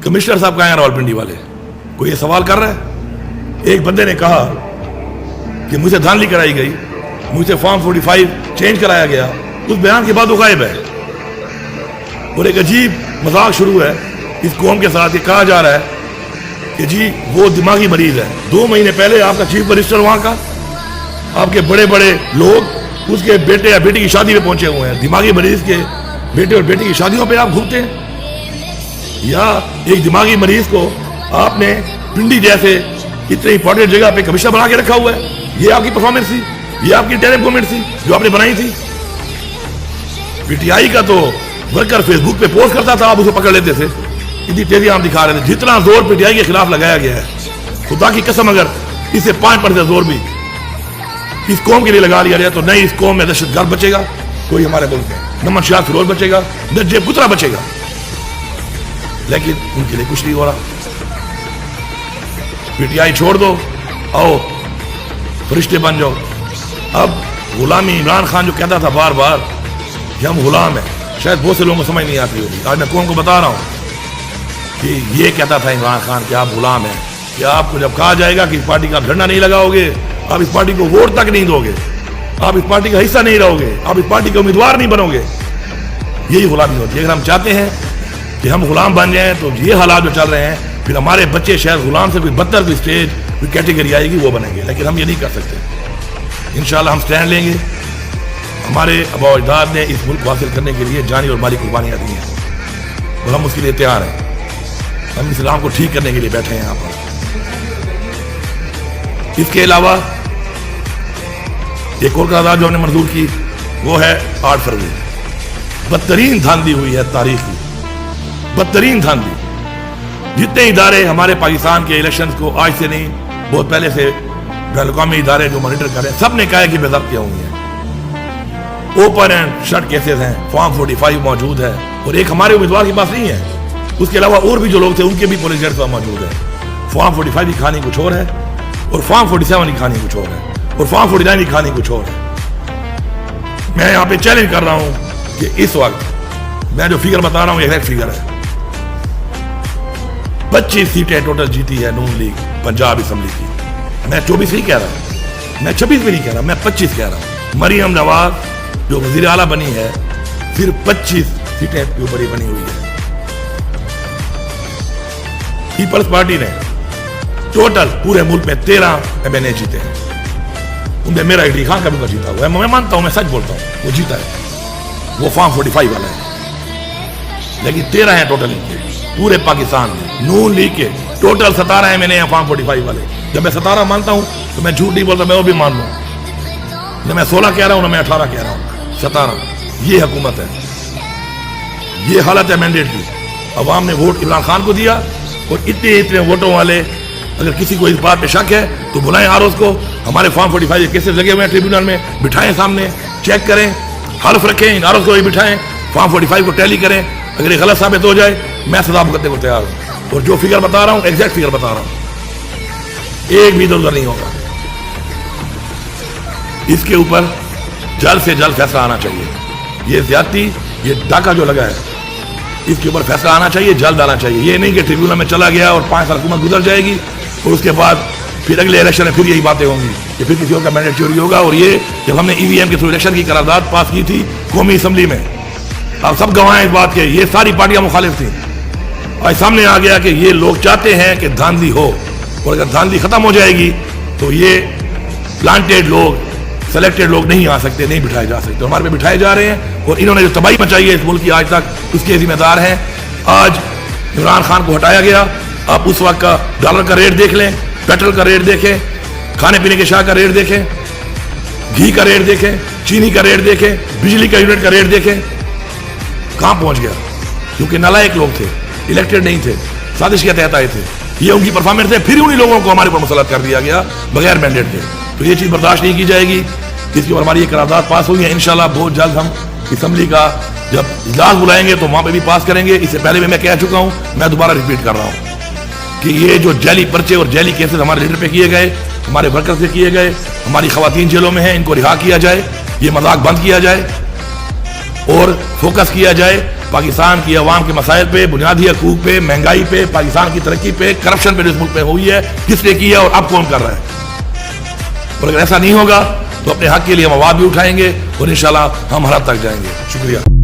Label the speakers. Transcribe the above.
Speaker 1: Commissioner साहब कहाँ हैं रावलपिंडी वाले? कोई ये सवाल कर रहा है? एक बंदे ने कहा कि मुझे धांधली कराई गई, मुझे फॉर्म 45 चेंज कराया गया, उस बयान के बाद वो गायब है। और एक अजीब मजाक शुरू है इस कौम के साथ, ये कहा जा रहा है कि जी वो दिमागी मरीज है। 2 महीने पहले आपका चीफ मिनिस्टर वहां का, आपके बड़े बड़े लोग उसके बेटे या बेटी की शादी में पहुंचे हुए हैं। दिमागी मरीज के बेटे और बेटी की शादियों पे आप घूमते हैं? या एक दिमागी मरीज को आपने पिंडी जैसे इतने इंपॉर्टेंट जगह पे कमिश्नर बना के रखा हुआ है? ये आपकी परफॉर्मेंस थी? ये आपकी टेरिम गवर्नमेंट थी जो आपने बनाई थी? पीटीआई का तो वर्कर फेसबुक पे पोस्ट करता था, आप उसे पकड़ लेते थे, इतनी तेजी आप दिखा रहे थे। जितना जोर पीटीआई के खिलाफ लगाया गया है, खुदा की कसम अगर इसे 5% जोर भी इस कौम के लिए लगा लिया जाए तो नहीं इस कौम में दहशतगर्द बचेगा कोई हमारे मुल्क में, न मंशियात फिरोज बचेगा, न जेब कुतरा बचेगा। लेकिन उनके लिए कुछ नहीं हो रहा। पीटीआई छोड़ दो, आओ फरिश्ते बन जाओ। अब गुलामी, इमरान खान जो कहता था बार बार कि हम गुलाम हैं, शायद बहुत से लोगों को समझ नहीं आती होगी। आज मैं कौम को बता रहा हूं कि ये कहता था इमरान खान कि आप गुलाम हैं, कि आपको जब कहा जाएगा कि इस पार्टी का आप झंडा नहीं लगाओगे, आप इस पार्टी को वोट तक नहीं दोगे, आप इस पार्टी का हिस्सा नहीं रहोगे, आप इस पार्टी के उम्मीदवार नहीं बनोगे, यही गुलामी होती है। अगर हम चाहते हैं कि हम गुलाम बन जाएं तो ये हालात जो चल रहे हैं, फिर हमारे बच्चे शायद गुलाम से कोई बदतर कोई स्टेज कोई कैटेगरी आएगी वो बनेंगे। लेकिन हम ये नहीं कर सकते। इंशाल्लाह हम स्टैंड लेंगे। हमारे आबा अजदाद ने इस मुल्क को हासिल करने के लिए जानी और माली कुर्बानियां दी हैं और हम उसके लिए तैयार हैं। हम इस्लाम को ठीक करने के लिए बैठे हैं यहाँ पर। इसके अलावा एक और करारदाद जो हमने मंजूर की वो है 8 फरवरी। बदतरीन धांधली हुई है तारीख की, बदतरीन धांधली। जितने इदारे हमारे पाकिस्तान के इलेक्शंस को आज से नहीं बहुत पहले से बैन-अल-अक़वामी इदारे जो मॉनिटर कर रहे हैं, सब ने कहा है कि बेज़ब्तियां हुई हैं। ओपन एंड शट केसेस हैं, फॉर्म 45 मौजूद है और एक हमारे उम्मीदवार के पास नहीं है। उसके अलावा और भी जो लोग थे उनके भी पुलिस जेल मौजूद है। फॉर्म 45 की कहानी कुछ और है और फॉर्म 47 की कहानी कुछ और है और फॉर्म 49 की कहानी कुछ और है। मैं यहाँ पे चैलेंज कर रहा हूँ कि इस वक्त मैं जो फिगर बता रहा हूँ एग्जैक्ट फिगर है। 25 सीटें टोटल जीती है नून लीग पंजाब असेंबली की। मैं 24 नहीं कह रहा, मैं 26 भी नहीं कह रहा, मैं 25 कह रहा हूँ। मरियम नवाज जो वजीर आला बनी है सिर्फ 25 सीटें के ऊपर ही बनी हुई है। पीपल्स पार्टी ने टोटल पूरे मुल्क में 13 MNA जीते हैं। उनमें मेरा इडी खान का भी जीता हुआ है, मैं मानता हूं, मैं सच बोलता हूं, वो जीता है, वो फॉर्म 45 वाला है। लेकिन 13 हैं टोटल इनके पूरे पाकिस्तान में। नून लीग के टोटल 17 MNA हैं फॉर्म 45 वाले। जब मैं 17 मानता हूं तो मैं झूठ नहीं बोलता, मैं वो भी मान लूं। जब मैं 16 कह रहा हूं ना मैं 18 कह रहा हूं, 17। ये हुकूमत है, ये हालत है मैंडेट की। अवाम ने वोट इमरान खान को दिया और इतने वोटों वाले अगर किसी को इस बात पे शक है तो बुलाएं आरोज को। हमारे फॉर्म 45 केसेस लगे हुए हैं ट्रिब्यूनल में, बिठाएं सामने, चेक करें, हल्फ रखें, इन आरोज को भी बिठाएं, फॉर्म 45 को टैली करें। अगर ये गलत साबित हो जाए मैं सजा भुगतने को तैयार हूं। और जो फिगर बता रहा हूं एग्जैक्ट फिगर बता रहा हूं, एक भी इधर उधर नहीं होगा। इसके ऊपर जल्द से जल्द फैसला आना चाहिए। ये ज्यादती, ये डाका जो लगा है, इसके ऊपर फैसला आना चाहिए, जल्द आना चाहिए। ये नहीं कि ट्रिब्यूनल में चला गया और 5 साल हुकूमत गुजर जाएगी और उसके बाद फिर अगले इलेक्शन में फिर यही बातें होंगी कि फिर किसी और का मैंडेट चोरी होगा। और ये जब हमने EVM के थ्रू इलेक्शन की करारदाद पास की थी कौमी असेंबली में, आप सब गवाह हैं इस बात के, ये सारी पार्टियां मुखालिफ थी। आज सामने आ गया कि ये लोग चाहते हैं कि धांधली हो और अगर धांधली खत्म हो जाएगी तो ये प्लांटेड लोग, सेलेक्टेड लोग नहीं आ सकते, नहीं बिठाए जा सकते। हमारे पे बिठाए जा रहे हैं और इन्होंने जो तबाही मचाई है इस मुल्क की आज तक, उसके जिम्मेदार हैं। आज इमरान खान को हटाया गया। आप उस वक्त का डॉलर का रेट देख लें, पेट्रोल का रेट देखें, खाने पीने के शाह का रेट देखें, घी का रेट देखें, चीनी का रेट देखें, बिजली का यूनिट का रेट देखें, कहां पहुंच गया। क्योंकि नालायक लोग थे, इलेक्टेड नहीं थे, साजिश के तहत आए थे, ये उनकी परफॉर्मेंस है। फिर उन्हीं लोगों को हमारे ऊपर मुसल्लत कर दिया गया बगैर मैंडेट के। तो ये चीज बर्दाश्त नहीं की जाएगी। इसके ऊपर हमारी ये करारदाद पास हुई है। इंशाल्लाह बहुत जल्द हम असेंबली का जब इजलास बुलाएंगे तो वहां पे भी पास करेंगे। इससे पहले भी मैं कह चुका हूं, मैं दोबारा रिपीट कर रहा हूं कि ये जो जैली पर्चे और जैली केसेस हमारे लीडर पे किए गए, हमारे वर्कर्स पे किए गए, हमारी खवातीन जेलों में हैं, इनको रिहा किया जाए, ये मजाक बंद किया जाए और फोकस किया जाए पाकिस्तान की अवाम के मसाइल पे, बुनियादी हकूक पे, महंगाई पे, पाकिस्तान की तरक्की पे, करप्शन पे, इस मुल्क पे हुई है, किसने की है और अब कौन कर रहा है। और अगर ऐसा नहीं होगा तो अपने हक के लिए हम आवाज भी उठाएंगे और इंशाल्लाह हम हर हद तक जाएंगे। शुक्रिया।